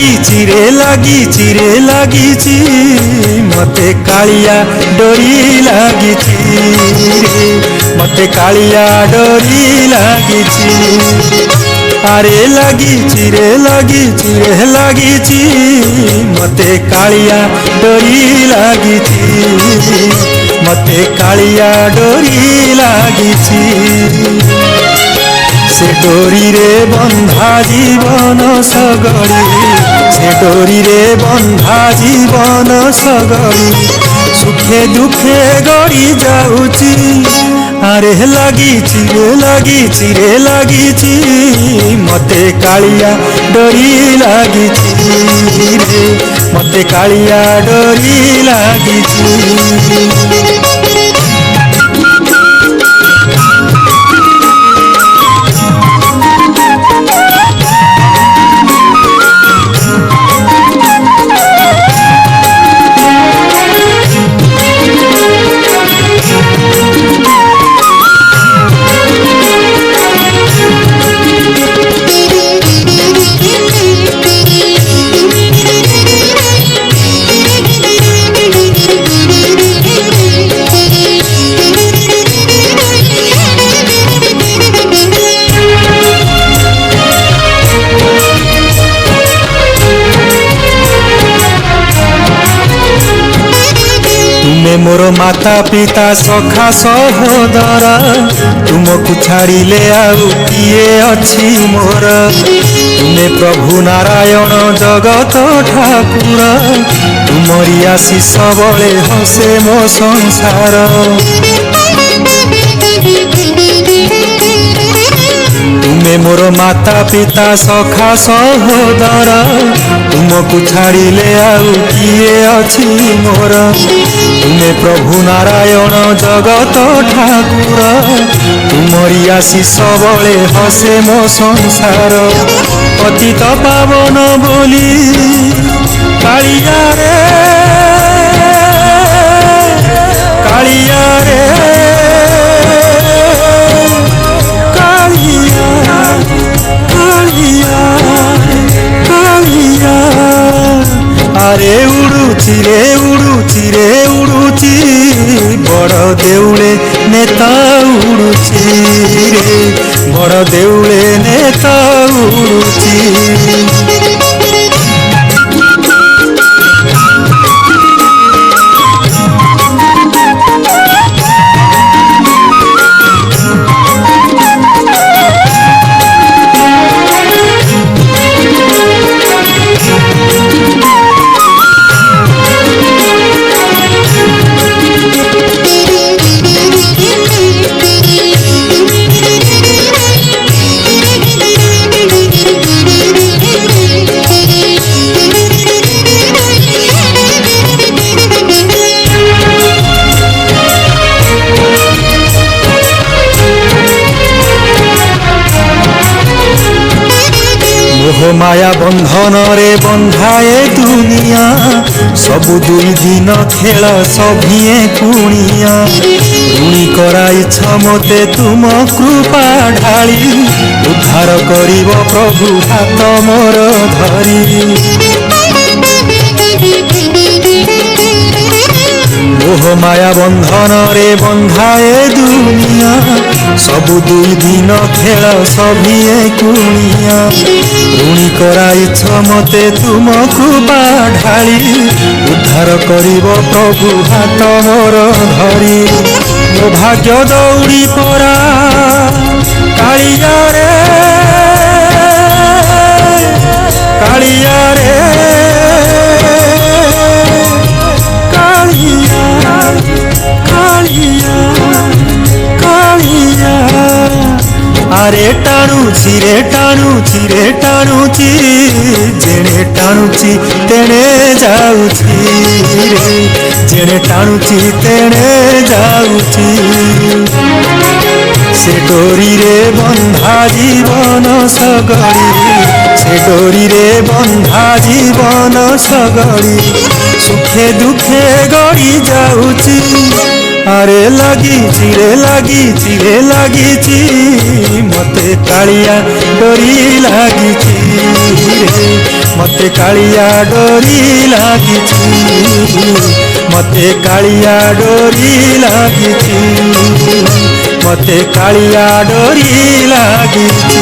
रे लागिची मते कालिया डोरी लागिची रे मते कालिया डोरी लागिची अरे लागिची रे लागिची मते कालिया डोरी लागिची मते कालिया डोरी लागिची से डोरी रे बंधा जीवन सगड़ी से डोरी रे बंधा जीवन सगड़ी सुखे दुखे गड़ी जाऊची अरे लागिची रे लागिची मते कालिया डोरी लागिची रे मते कालिया डोरी लागिची तुमे मोर माता पिता सखा सहोदर तुमको छाड़िले आउ किए अछि मोर तुमे प्रभु नारायण जगत ठाकुर तुमरी आशीष बळे हसे मो संसार तुमे मोर माता पिता सखा सहोदर तुमको छाड़िले आउ किए अछि मोर तुमे प्रभु नारायण जगत ठाकुर तुमरी आशीष बळे हसे मो संसार पतित पावन बोली कालिया रे कालिया रे अरे उड़ुची रे उड़ुची बड़ देउले नेता उड़ुची रे बड़ देउले नेता उड़ुची मोह माया बंधन रे बंधाए दुनिया सबु दुई दिन खेल सभिए कुणिया ऋणी कराइछ मते तुम कृपा ढाली उद्धार करिब प्रभु हाथ मोर धरी मोह माया बंधन रे बंधाए दुनिया सबु दुई दिन खेल सभिए कुणिया ऋणी कराइछ मते तुम कृपा ढाली उद्धार करिब प्रभु हाथ मोर धरी मो भाग्य दौड़ी परा कालिया रे कालिया रे अरे टाणुची रे टाणुची जेणे टाणुची तेणे जाऊची रे जेणे टाणुची तेणे जाऊची से डोरी रे बंधा जीवन सगड़ी से डोरी रे बंधा जीवन सगड़ी सुखे दुखे गड़ी जाऊची আরে লাগিছি রে লাগিছি মতে কাଳିয়া ডোরি লাগিছি রে মতে কালিয়া ডোরি লাগিছি মতে কালিয়া ডোরি লাগিছি মতে কালিয়া ডোরি লাগিছি